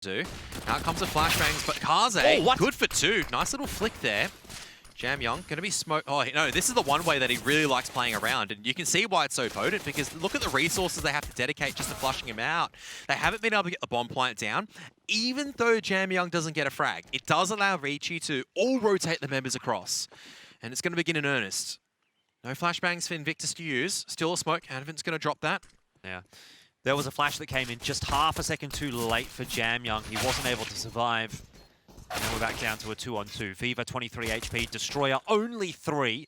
do. Now comes the flashbangs, but Kaze, good for two. Nice little flick there. Jam Young going to be smoked. Oh, no, this is the one way that he really likes playing around, and you can see why it's so potent, because look at the resources they have to dedicate just to flushing him out. They haven't been able to get the bomb plant down. Even though Jam Young doesn't get a frag, it does allow VICI to all rotate the members across, and it's going to begin in earnest. No flashbangs for INVIGTUS to use. Still a smoke. Advent's going to drop that. Yeah. There was a flash that came in just half a second too late for Jam Young. He wasn't able to survive. And we're back down to a 2-on-2. Viva 23 HP, Destroyer only 3.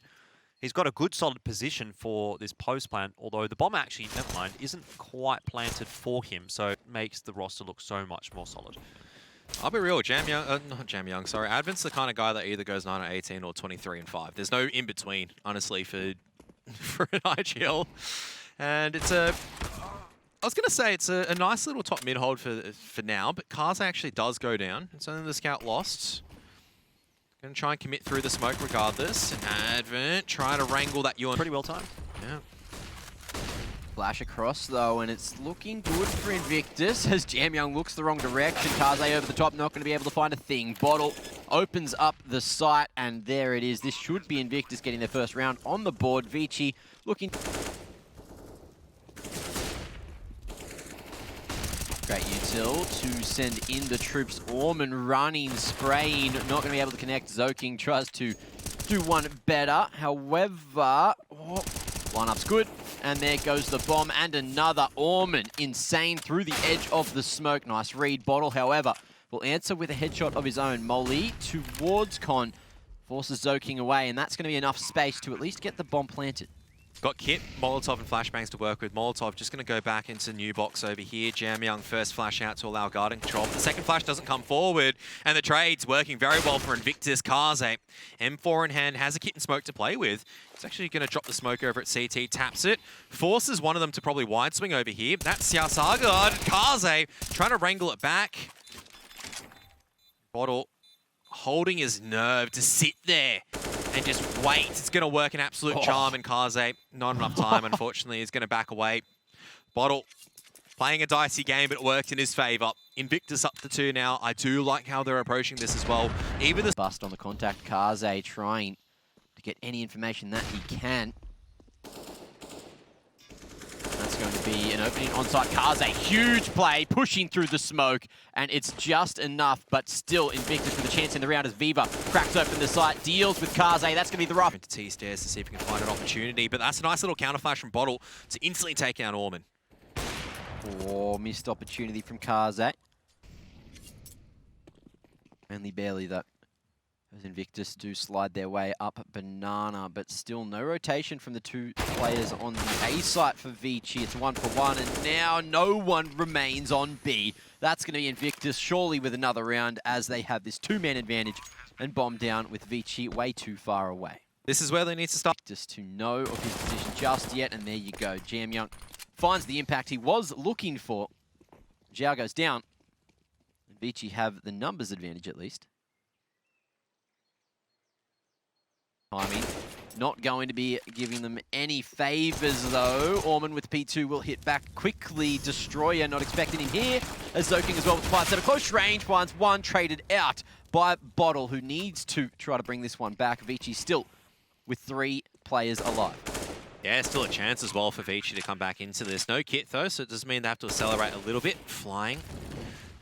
He's got a good solid position for this post plant, although the bomb actually, never mind, isn't quite planted for him, so it makes the roster look so much more solid. I'll be real, not Jam Young, sorry. Advent's the kind of guy that either goes 9-18 or 23-5. There's no in-between, honestly, for an IGL. And it's I was going to say it's a nice little top mid hold for now, but Kaze actually does go down. It's only the scout lost. Going to try and commit through the smoke regardless. Advent trying to wrangle that Ewan. Pretty well timed. Yeah. Flash across though, and it's looking good for INVIGTUS as Jam Young looks the wrong direction. Kaze over the top, not going to be able to find a thing. Bottle opens up the site, and there it is. This should be INVIGTUS getting their first round on the board. VICI looking... Great util to send in the troops. Orman running, spraying, not going to be able to connect. Zoking tries to do one better. However, lineup's good. And there goes the bomb and another. Orman insane through the edge of the smoke. Nice read. Bottle, however, will answer with a headshot of his own. Molly towards Con. Forces Zoking away, and that's going to be enough space to at least get the bomb planted. Got Kit, Molotov, and flashbangs to work with. Molotov just going to go back into new box over here. Jam Young first flash out to allow guarding control. The second flash doesn't come forward, and the trade's working very well for INVIGTUS. Kaze, M4 in hand, has a kit and smoke to play with. He's actually going to drop the smoke over at CT, taps it, forces one of them to probably wide swing over here. That's Xiaosagard. Kaze trying to wrangle it back. Bottle holding his nerve to sit there and just wait. It's going to work an absolute charm, and Kaze, not enough time, unfortunately, is going to back away. Bottle playing a dicey game, but it worked in his favor. INVIGTUS up to 2 now. I do like how they're approaching this as well. Even the bust on the contact. Kaze trying to get any information that he can. That's going to be an opening onside. Kaze, huge play, pushing through the smoke, and it's just enough, but still INVIGTUS with a chance in the round as Viva cracks open the site, deals with Kaze. That's going to be the rough. Into T-stairs to see if he can find an opportunity, but that's a nice little counter flash from Bottle to instantly take out Orman. Oh, missed opportunity from Kaze. Only barely, though. As INVIGTUS do slide their way up Banana, but still no rotation from the two players on the A site for VICI. It's 1-for-1, and now no one remains on B. That's going to be INVIGTUS, surely with another round, as they have this two-man advantage and bomb down with VICI way too far away. This is where they need to stop. Just to know of his position just yet, and there you go. Jam Young finds the impact he was looking for. Zhao goes down, and VICI have the numbers advantage at least. Timing not going to be giving them any favors though. Orman with P2 will hit back quickly. Destroyer not expecting him here. As Zoking as well with pipes at a close range finds one, traded out by Bottle, who needs to try to bring this one back. VICI still with 3 players alive. Yeah, still a chance as well for VICI to come back into this. No kit though, so it does mean they have to accelerate a little bit. Flying.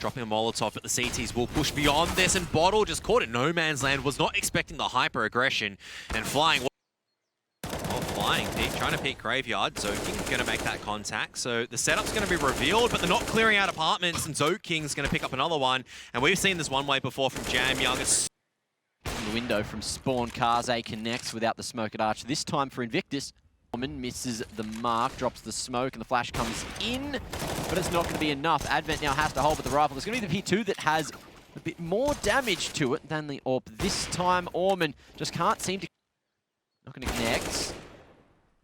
Dropping a Molotov, but the CTs will push beyond this, and Bottle just caught in no man's land, was not expecting the hyper-aggression, and flying. Flying, trying to peek Graveyard. Zoking going to make that contact, so the setup's going to be revealed, but they're not clearing out apartments, and Zoking's going to pick up another one, and we've seen this one way before from Jam Young. It's the window from Spawn. Kaze connects without the smoke at Arch. This time for INVIGTUS. Orman misses the mark, drops the smoke, and the flash comes in, but it's not going to be enough. Advent now has to hold with the rifle. It's going to be the P2 that has a bit more damage to it than the AWP. This time, Orman just can't seem to... Not going to connect.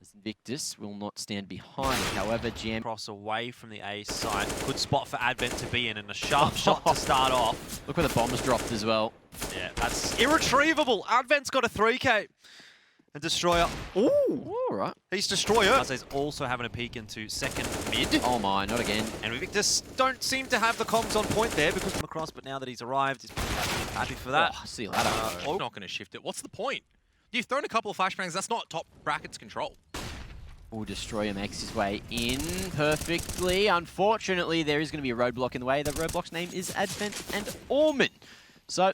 As INVIGTUS will not stand behind. However, Jam... Cross away from the A side. Good spot for Advent to be in, and a sharp shot to start off. Look where the bomb's dropped as well. Yeah, that's irretrievable. Advent's got a 3K. And Destroyer. Ooh, all right. He's Destroyer. Kaze's also having a peek into second mid. Oh my, not again. And INVIGTUS don't seem to have the comms on point there because of across, but now that he's arrived, he's happy for that. Oh, see you later. I'm not going to shift it. What's the point? You've thrown a couple of flashbangs. That's not top brackets control. Oh, Destroyer makes his way in perfectly. Unfortunately, there is going to be a roadblock in the way. The roadblock's name is Advent and Orman. So,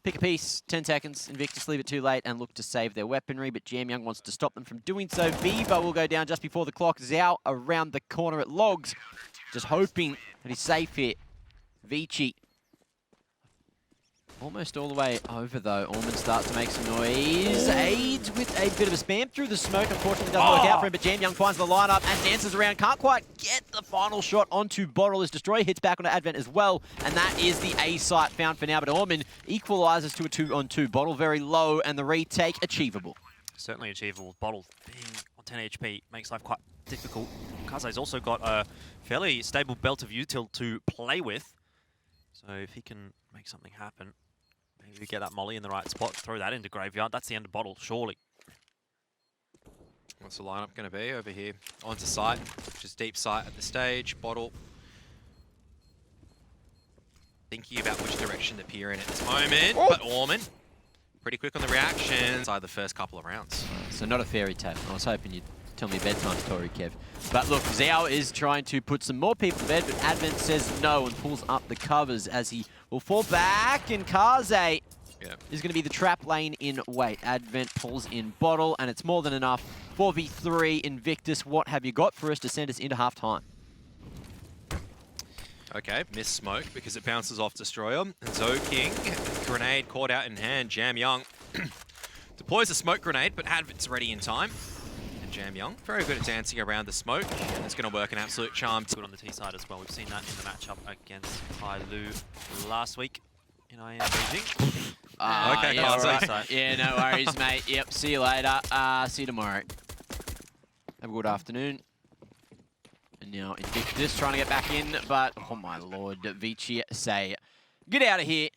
pick a piece, 10 seconds. INVIGTUS leave it too late and look to save their weaponry, but JamYoung wants to stop them from doing so. Viva will go down just before the clock. Zhao around the corner at Logs, just hoping that he's safe here. VICI almost all the way over, though. Orman starts to make some noise. Aids with a bit of a spam through the smoke. Unfortunately, doesn't work out for him, but JamYoung finds the lineup and dances around. Can't quite get the final shot onto Bottle as Destroyer hits back onto Advent as well. And that is the A site found for now, but Orman equalizes to a 2-on-2. Bottle very low, and the retake achievable. Certainly achievable. Bottle being on 10 HP makes life quite difficult. Kaze's also got a fairly stable belt of util to play with. So if he can make something happen, maybe get that molly in the right spot, throw that into Graveyard. That's the end of Bottle, surely. What's the lineup going to be over here? Onto site, which is deep site at the stage. Bottle thinking about which direction to peer in at this moment, but Orman pretty quick on the reaction inside the first couple of rounds. So not a fairy tale. I was hoping you'd tell me a bedtime story, Kev. But look, Zhao is trying to put some more people to bed, but Advent says no and pulls up the covers as he will fall back, and Kaze is going to be the trap lane in wait. Advent pulls in Bottle, and it's more than enough. 4v3, INVIGTUS, what have you got for us to send us into halftime? Okay, missed smoke because it bounces off Destroyer. And Zoking, grenade caught out in hand. JamYoung deploys a smoke grenade, but Advent's ready in time. And JamYoung, very good at dancing around the smoke. And it's going to work an absolute charm. Good on the T side as well. We've seen that in the matchup against Tai Lu last week in IM Beijing. Okay, yeah, right. Yeah, no worries, mate. Yep, see you later. See you tomorrow. Have a good afternoon. And now INVIGTUS trying to get back in, but oh my lord, VICI say, get out of here.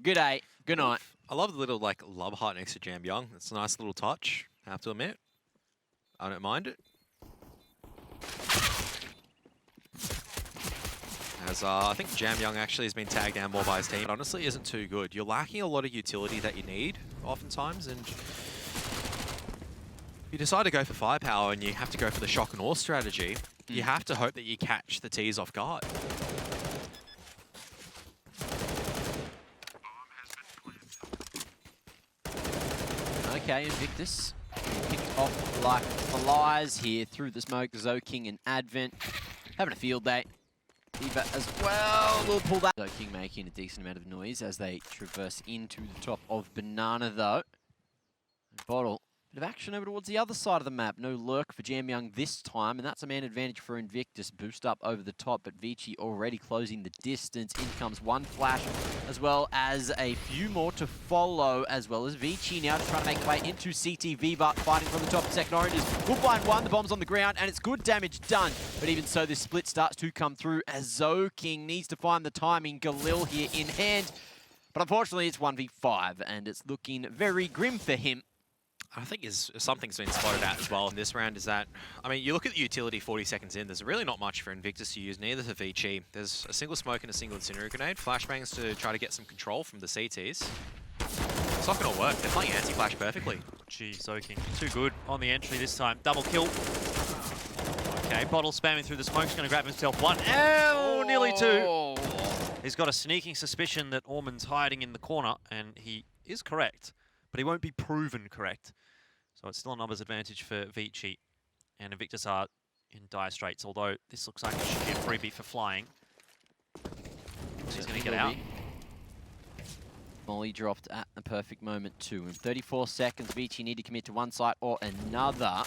Good day. Good night. I love the little like love heart next to JamYoung. It's a nice little touch, I have to admit. I don't mind it. As I think JamYoung actually has been tagged down more by his team. It honestly isn't too good. You're lacking a lot of utility that you need oftentimes, and you decide to go for firepower and you have to go for the shock and awe strategy. You have to hope that you catch the T's off guard. Okay, INVIGTUS picked off like flies here through the smoke. Zoking and Advent having a field day. Viva as well will pull that. Zoking making a decent amount of noise as they traverse into the top of Banana though. Bottle. Bit of action over towards the other side of the map. No lurk for JamYoung this time, and that's a man advantage for INVIGTUS. Boost up over the top, but VICI already closing the distance. In comes one flash, as well as a few more to follow, as well as VICI now just trying to make their way into CT. Viva fighting from the top. Second Oranges will find one. The bomb's on the ground, and it's good damage done. But even so, this split starts to come through as Zoking needs to find the timing. Galil here in hand, but unfortunately it's 1v5, and it's looking very grim for him. I think something's been spotted out as well in this round is that, I mean, you look at the utility 40 seconds in, there's really not much for INVIGTUS to use, neither for VICI. There's a single smoke and a single incendiary grenade, flashbangs to try to get some control from the CTs. It's not going to work, they're playing anti-flash perfectly. Gee, Zoking, too good on the entry this time. Double kill. Okay, Bottle spamming through the smoke, he's going to grab himself one. Oh, nearly two. He's got a sneaking suspicion that Orman's hiding in the corner, and he is correct, but he won't be proven correct. So it's still a numbers advantage for VICI, and INVIGTUS are in dire straits, although this looks like it should be a freebie for flying. He's going to get out. Molly dropped at the perfect moment too. In 34 seconds, VICI need to commit to one side or another.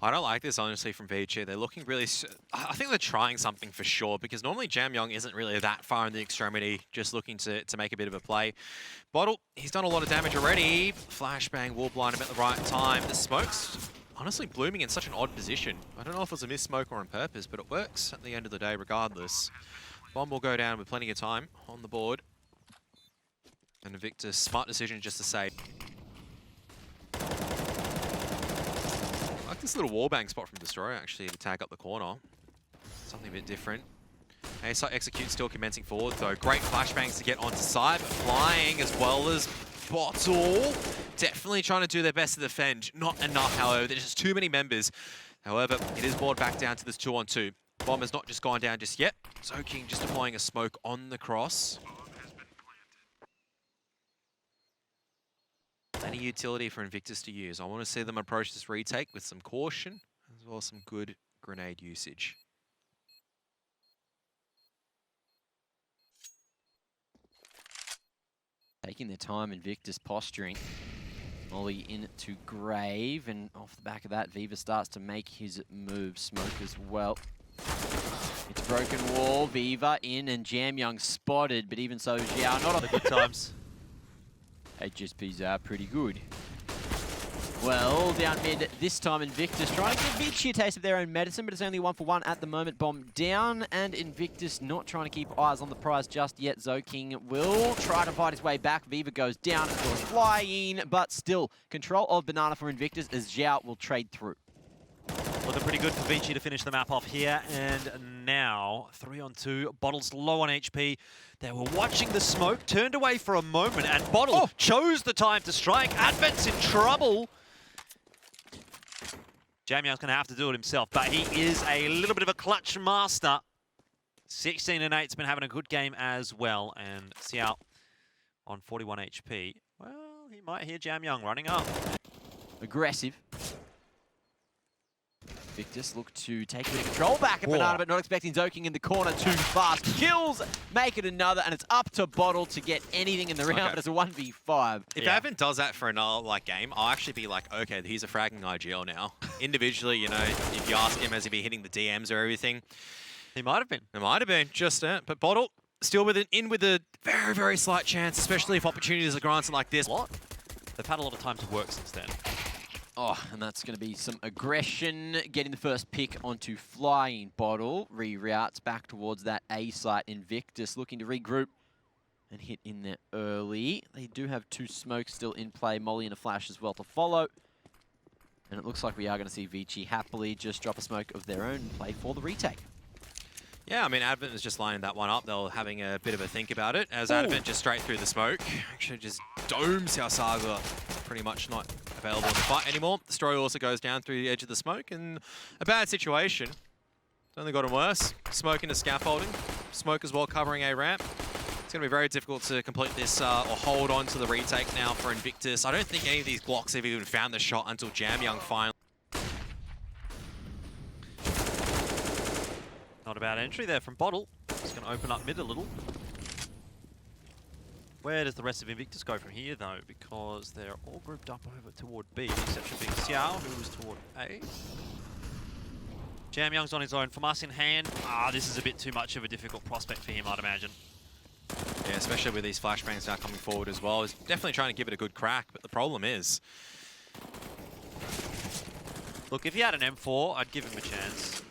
I don't like this, honestly, from VICI. They're looking really... I think they're trying something for sure, because normally JamYoung isn't really that far in the extremity, just looking to make a bit of a play. Bottle, he's done a lot of damage already. Flashbang will blind him at the right time. The smoke's honestly blooming in such an odd position. I don't know if it was a missed smoke or on purpose, but it works at the end of the day regardless. Bomb will go down with plenty of time on the board. And INVIGTUS, smart decision just to say... this little wallbang spot from Destroyer actually to tag up the corner. Something a bit different. A-site execute still commencing forward though. Great flashbangs to get onto side, but flying as well as Bottle. Definitely trying to do their best to defend. Not enough, however. There's just too many members. However, it is brought back down to this 2-on-2. Bomb has not just gone down just yet. Zoking just deploying a smoke on the cross. Any utility for Invictus to use. I want to see them approach this retake with some caution, as well as some good grenade usage. Taking their time, Invictus posturing. Molly into Grave, and off the back of that, Viva starts to make his move. Smoke as well. It's broken wall, Viva in, and Jamyoung spotted, but even so, Xiao not on the good times. HSP's are pretty good. Well, down mid this time, Invictus trying to give VICI a taste of their own medicine, but it's only 1-for-1 at the moment. Bomb down, and Invictus not trying to keep eyes on the prize just yet. Zoking will try to fight his way back. Viva goes down, of course, flying, but still control of Banana for Invictus as Xiao will trade through. Looking pretty good for VICI to finish the map off here, and now 3-on-2. Bottle's low on HP. They were watching the smoke, turned away for a moment, and Bottle chose the time to strike. Advent's in trouble. Jamyoung's going to have to do it himself, but he is a little bit of a clutch master. 16-8's been having a good game as well, and Xiao on 41 HP. Well, he might hear Jamyoung running up. Aggressive. Invictus look to take a bit of control back at Banana, but not expecting Zoking in the corner too fast. Kills, make it another, and it's up to Bottle to get anything in the round, but it's a 1v5. If Advent does that for another game, I'll actually be like, okay, he's a fragging IGL now. Individually, you know, if you ask him, has he been hitting the DMs or everything? He might have been. It might have been, just but Bottle still with a very, very slight chance, especially if opportunities are granted like this. What? They've had a lot of time to work since then. Oh, and that's going to be some aggression. Getting the first pick onto Flying Bottle. Reroutes back towards that A site. Invictus looking to regroup and hit in there early. They do have two smokes still in play. Molly and a flash as well to follow. And it looks like we are going to see VICI happily just drop a smoke of their own and play for the retake. Yeah, I mean, Advent is just lining that one up. They're having a bit of a think about it, as Advent just straight through the smoke. Actually just domes our Saga. Pretty much not available in the fight anymore. Destroyer also goes down through the edge of the smoke, and a bad situation. It's only gotten worse. Smoke into scaffolding. Smoke as well covering a ramp. It's going to be very difficult to complete this or hold on to the retake now for Invictus. I don't think any of these Glocks have even found the shot until Jamyoung finally. Not a bad entry there from Bottle. Just going to open up mid a little. Where does the rest of Invictus go from here, though? Because they're all grouped up over toward B, except for being Xiao, who was toward A. Jamyoung's on his own. From us in hand, this is a bit too much of a difficult prospect for him, I'd imagine. Yeah, especially with these flashbangs now coming forward as well. He's definitely trying to give it a good crack, but the problem is... Look, if he had an M4, I'd give him a chance.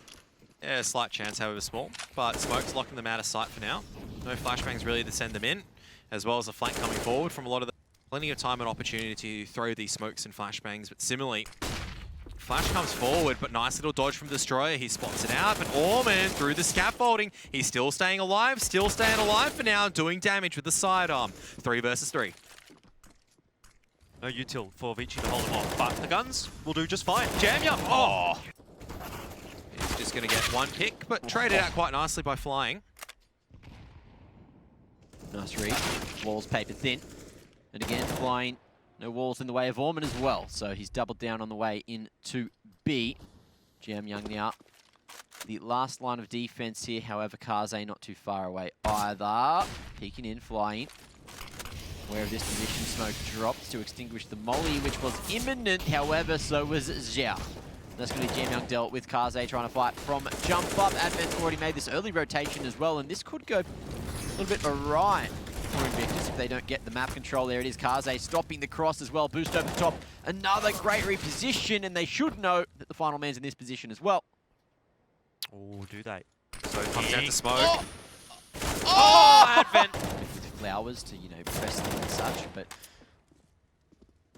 Yeah, a slight chance, however small. But Smoke's locking them out of sight for now. No flashbangs really to send them in, as well as a flank coming forward from a lot of the... Plenty of time and opportunity to throw these smokes and flashbangs, but similarly, Flash comes forward, but nice little dodge from Destroyer. He spots it out, but Orman through the scaffolding. He's still staying alive for now, doing damage with the sidearm. 3 versus 3. No util for VICI to hold him off, but the guns will do just fine. Jamyoung! Oh! He's just going to get one pick, but traded out quite nicely by flying. Nice read. Walls paper thin. And again, flying. No walls in the way of Orman as well. So he's doubled down on the way into B. Jamyoung now. The last line of defense here, however, Kaze not too far away either. Peeking in, flying. Aware of this position, smoke drops to extinguish the molly, which was imminent. However, so was Xiao. That's going to be Jamyoung dealt with. Kaze trying to fight from jump up. Advent's already made this early rotation as well, and this could go a little bit awry for Invictus if they don't get the map control. There it is, Kaze stopping the cross as well. Boost over the top. Another great reposition, and they should know that the final man's in this position as well. Oh, do they? So it comes down to Smoke. Advent! With flowers to, you know, press them and such, but...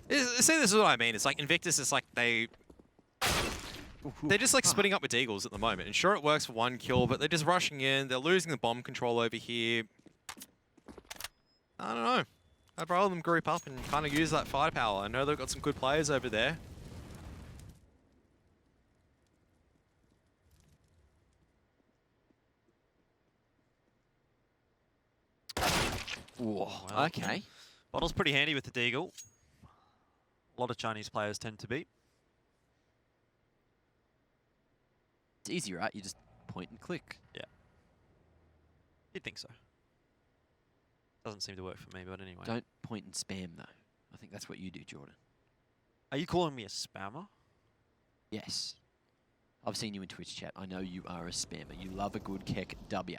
See, this is what I mean. It's like Invictus is like They're just like splitting up with Deagles at the moment. And sure, it works for 1 kill, but they're just rushing in. They're losing the bomb control over here. I don't know. I'd rather them group up and kind of use that firepower. I know they've got some good players over there. Whoa, Well, okay. Bottle's pretty handy with the Deagle. A lot of Chinese players tend to be. It's easy, right? You just point and click. Yeah. You'd think so. Doesn't seem to work for me, but anyway. Don't point and spam, though. I think that's what you do, Jordan. Are you calling me a spammer? Yes. I've seen you in Twitch chat. I know you are a spammer. You love a good keck W.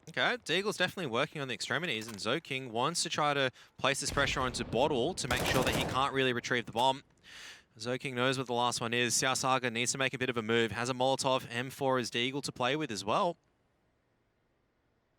Okay, Deagle's definitely working on the extremities, and Zoking wants to try to place this pressure onto Bottle to make sure that he can't really retrieve the bomb. Zoking knows what the last one is. Xiao Saga needs to make a bit of a move. Has a Molotov. M4 is Deagle to play with as well.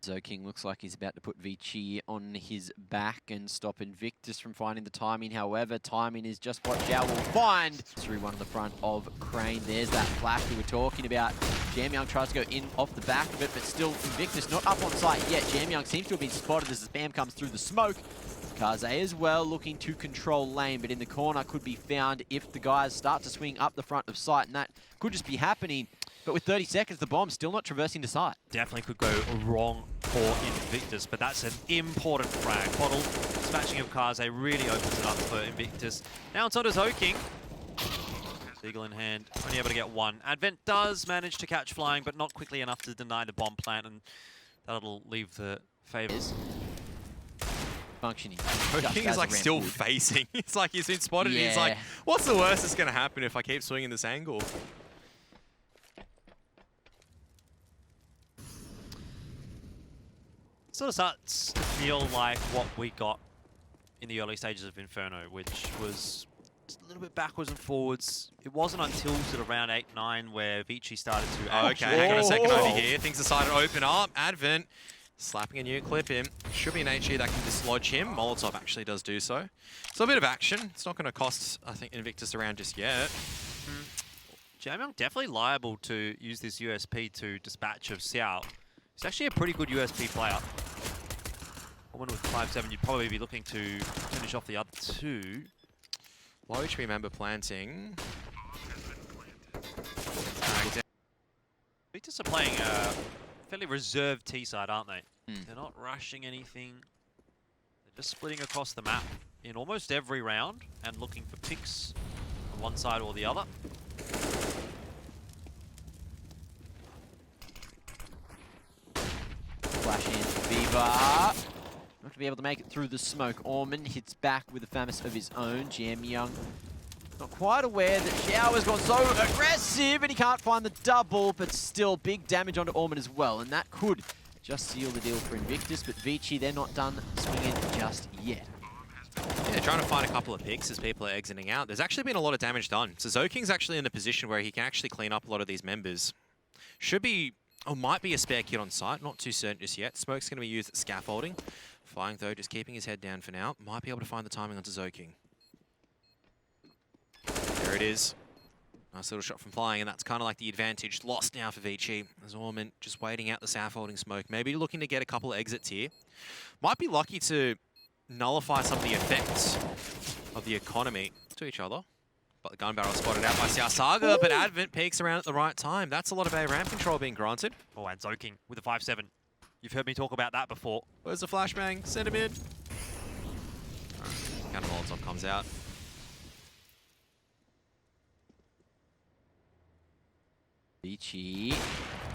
Zoking looks like he's about to put VICI on his back and stop Invictus from finding the timing. However, timing is just what Zhao will find. Through one on the front of Crane. There's that flash we were talking about. Jamyoung tries to go in off the back of it, but still Invictus not up on site yet. Jamyoung seems to have been spotted as the spam comes through the smoke. Kaze as well looking to control lane, but in the corner could be found if the guys start to swing up the front of site, and that could just be happening. But with 30 seconds, the bomb's still not traversing the site. Definitely could go wrong for Invictus, but that's an important frag. Bottle, smashing of Kaze really opens it up for Invictus. Now it's on to Zoking. Deagle in hand, only able to get one. Advent does manage to catch flying, but not quickly enough to deny the bomb plant, and that'll leave the favors. Functioning. Zoking is like still facing. It's like he's been spotted and he's like, what's the worst that's going to happen if I keep swinging this angle? Sort of starts to feel like what we got in the early stages of Inferno, which was just a little bit backwards and forwards. It wasn't until sort of round 8-9 where VICI started to... Okay, hang on a second over here. Things decided to open up. Advent slapping a new clip in. Should be an HE that can dislodge him. Molotov actually does do so. So a bit of action. It's not going to cost, I think, Invictus around just yet. Jamyoung definitely liable to use this USP to dispatch of Xiao. He's actually a pretty good USP player. One with 5-7, you'd probably be looking to finish off the other two. Low HP member planting. Victus are playing a fairly reserved T side, aren't they? They're not rushing anything. They're just splitting across the map in almost every round and looking for picks on one side or the other. Flash in Viva. Not to be able to make it through the smoke. Orman hits back with a Famis of his own. Jamyoung not quite aware that Xiao has gone so aggressive and he can't find the double, but still big damage onto Orman as well. And that could just seal the deal for Invictus, but VICI, they're not done swinging just yet. Yeah, trying to find a couple of picks as people are exiting out. There's actually been a lot of damage done. So Zoking's actually in a position where he can actually clean up a lot of these members. Should be, or might be a spare kit on site, not too certain just yet. Smoke's going to be used at scaffolding. Flying though, just keeping his head down for now. Might be able to find the timing onto Zoking. There it is. Nice little shot from Flying, and that's kind of like the advantage lost now for VICI. As Orman just waiting out the scaffolding smoke. Maybe looking to get a couple of exits here. Might be lucky to nullify some of the effects of the economy to each other. But the gun barrel spotted out by Xiao Saga, but Advent peeks around at the right time. That's a lot of A ramp control being granted. Oh, and Zoking with a 5-7. You've heard me talk about that before. Where's the flashbang? Send him in. Counter Molotov comes out. VICI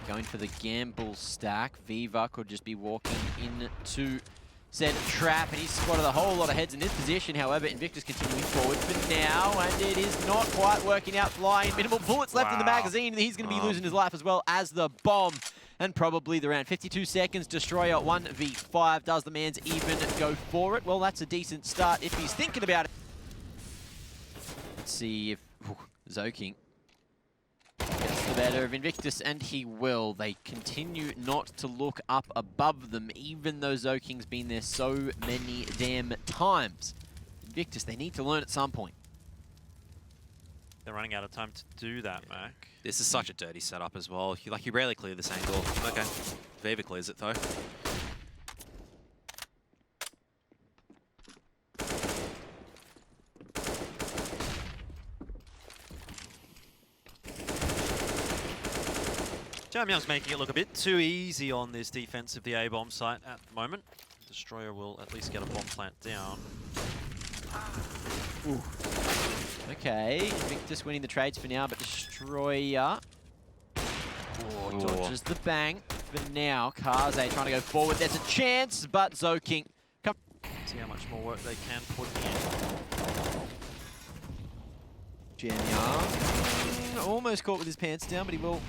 going for the gamble stack. Viva could just be walking into said trap, and he's spotted a whole lot of heads in this position. However, Invictus continuing forward for now, and it is not quite working out. Flying, minimal bullets left in the magazine, and he's going to be losing his life as well as the bomb. And probably the round. 52 seconds, Destroyer 1v5. Does the man's even go for it? Well, that's a decent start if he's thinking about it. Let's see if Zoking gets the better of Invictus, and he will. They continue not to look up above them, even though Zoking's been there so many damn times. Invictus, they need to learn at some point. They're running out of time to do that, Mac. This is such a dirty setup as well. You rarely clear this angle. Okay, Viva clears it though. Jamyoung's making it look a bit too easy on this defense of the A-bomb site at the moment. Destroyer will at least get a bomb plant down. Ooh. Okay, INVICTUS winning the trades for now, but Destroyer dodges the bang for now. Kaze trying to go forward. There's a chance, but Zoking. See how much more work they can put in. JamYoung almost caught with his pants down, but he will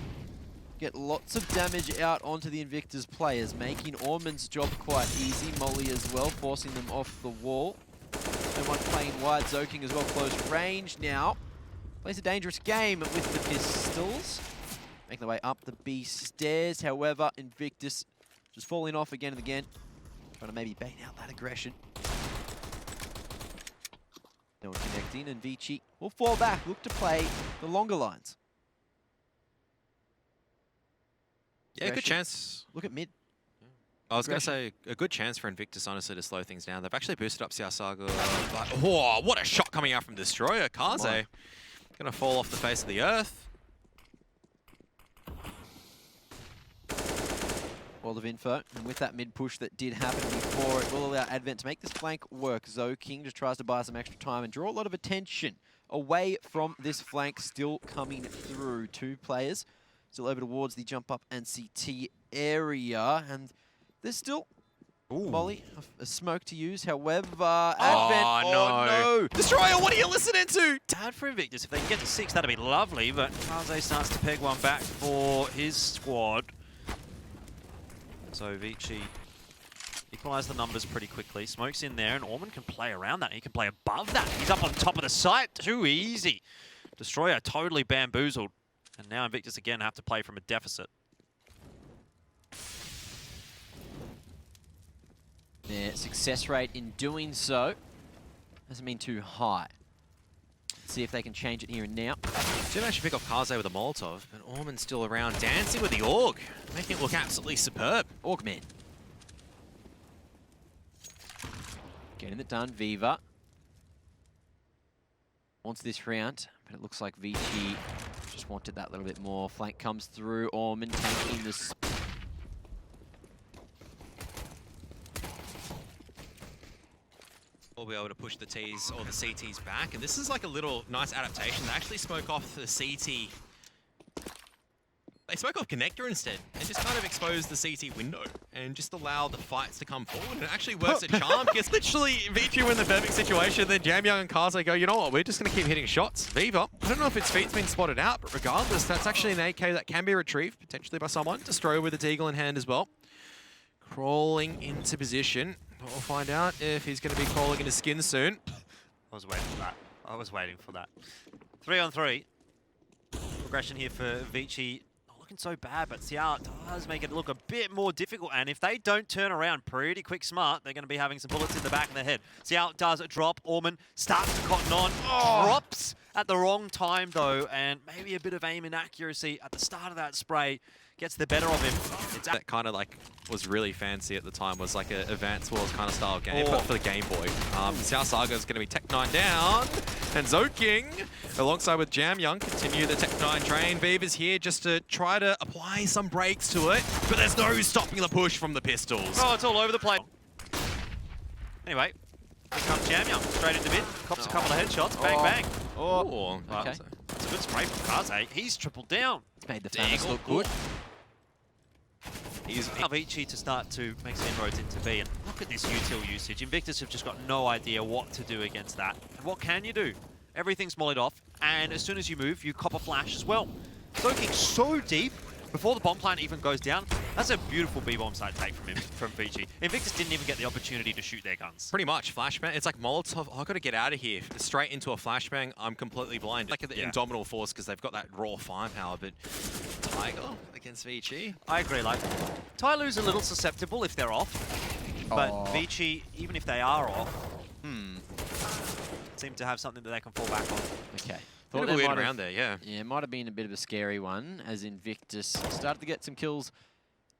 get lots of damage out onto the INVICTUS players, making Orman's job quite easy. Molly as well, forcing them off the wall. No one playing wide. Zoking as well, close range now. Plays a dangerous game with the pistols. Making their way up the B stairs. However, INVICTUS just falling off again and again. Trying to maybe bait out that aggression. No one connecting, and VICI will fall back, look to play the longer lines. Yeah, good chance. Look at mid. I was going to say, a good chance for INVICTUS, honestly, to slow things down. They've actually boosted up CSGO. But, whoa, what a shot coming out from Destroyer. Kaze going to fall off the face of the earth. World of info, and with that mid push that did happen before, it will allow Advent to make this flank work. Zoking just tries to buy some extra time and draw a lot of attention away from this flank still coming through. Two players still over towards the jump up and CT area, and there's still Molly, a smoke to use. However, Advent, no. Destroyer, what are you listening to? Bad for INVICTUS. If they can get to 6, that'd be lovely, but Kaze starts to peg one back for his squad. So VICI equalise the numbers pretty quickly. Smoke's in there, and Orman can play around that. He can play above that. He's up on top of the site. Too easy. Destroyer totally bamboozled. And now INVICTUS again have to play from a deficit. Their success rate in doing so hasn't been too high. Let's see if they can change it here and now. Did actually pick off Kaze with a Molotov, but Orman's still around dancing with the Org, making it look absolutely superb. Augman. Getting it done, Viva. Wants this round, but it looks like VICI just wanted that little bit more. Flank comes through, Orman taking the... We'll be able to push the Ts or the CTs back, and this is like a little nice adaptation. They actually smoke off the CT. They smoke off connector instead, and just kind of expose the CT window, and just allow the fights to come forward. And it actually works a charm, because literally VICI were in the perfect situation, then JamYoung and Kaze go, you know what, we're just going to keep hitting shots. Viva, I don't know if its feet's been spotted out, but regardless, that's actually an AK that can be retrieved, potentially by someone. Destroyer with a Deagle in hand as well. Crawling into position. We'll find out if he's going to be crawling into skin soon. I was waiting for that. I was waiting for that. 3 on 3. Progression here for VICI. Not looking so bad, but Xiao does make it look a bit more difficult. And if they don't turn around pretty quick smart, they're going to be having some bullets in the back of their head. Xiao does a drop. Orman starts to cotton on. Drops at the wrong time, though. And maybe a bit of aim inaccuracy at the start of that spray gets the better of him. That kind of like was really fancy at the time, was like a Advance Wars kind of style game, but for the Game Boy. Xiao Saga is going to be Tech 9 down, and Zoking, alongside with JamYoung, continue the Tech 9 train. Viva's here just to try to apply some brakes to it, but there's no stopping the push from the pistols. Oh, it's all over the place. Anyway, here comes JamYoung, straight into mid, cops a couple of headshots, bang, bang. Oh, okay. It's a good spray from Kaze. He's tripled down. It's made the Thanos look good. He's VICI to start to make some inroads into B, and look at this util usage. INVICTUS have just got no idea what to do against that. And what can you do? Everything's mollied off, and as soon as you move, you cop a flash as well. Soaking so deep before the bomb plant even goes down. That's a beautiful B-bomb site take from him, from VICI. INVICTUS didn't even get the opportunity to shoot their guns. Pretty much, flashbang. It's like Molotov. Oh, I've got to get out of here. Straight into a flashbang, I'm completely blind. Like the Indomitable Force, because they've got that raw firepower, but Tiger against VICI. I agree, like, Tyloo's a little susceptible if they're off, but VICI, even if they are off, seem to have something that they can fall back on. Okay. Thought Bit of a there weird might have- round there, yeah. Yeah, it might have been a bit of a scary one, as Invictus started to get some kills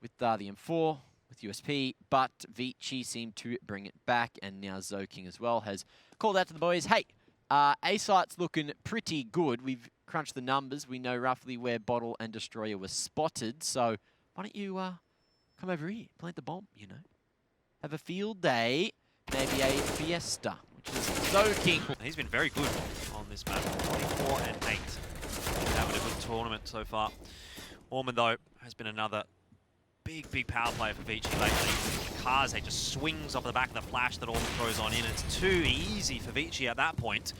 with the M4, with USP, but VICI seemed to bring it back, and now Zoking as well has called out to the boys, hey, A site's looking pretty good. We've crunched the numbers. We know roughly where Bottle and Destroyer were spotted, so why don't you come over here, plant the bomb, you know? Have a field day, maybe a fiesta, which is Zoking. He's been very good on this map. 24 and 8. Having a good tournament so far. Orman, though, has been another big power player for VICI lately. Kaze just swings off the back of the flash that Orman throws on in. It's too easy for VICI at that point.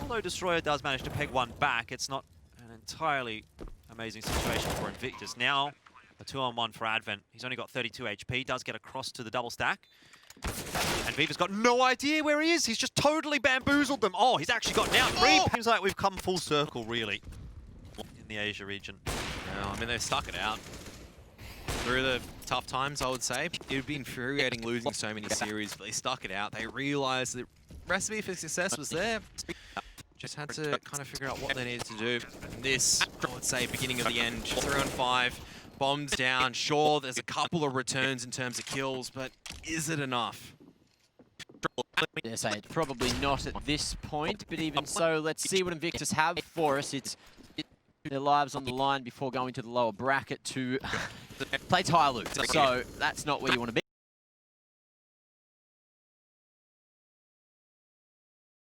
Although Destroyer does manage to peg one back, it's not an entirely amazing situation for Invictus. Now, a 2-on-1 for Advent. He's only got 32 HP, does get across to the double stack. And Viva's got no idea where he is. He's just totally bamboozled them. Oh, he's actually gotten out. Seems like we've come full circle, really, in the Asia region. No, I mean, they've stuck it out. Through the tough times, I would say. It would be infuriating losing so many series, but they stuck it out. They realized the recipe for success was there. Just had to kind of figure out what they needed to do. And this, I would say, beginning of the end, 3-on-5, bombs down. Sure, there's a couple of returns in terms of kills, but is it enough? Yes, it's probably not at this point, but even so, let's see what Invictus have for us. It's their lives on the line before going to the lower bracket to play Tyloo. So that's not where you want to be.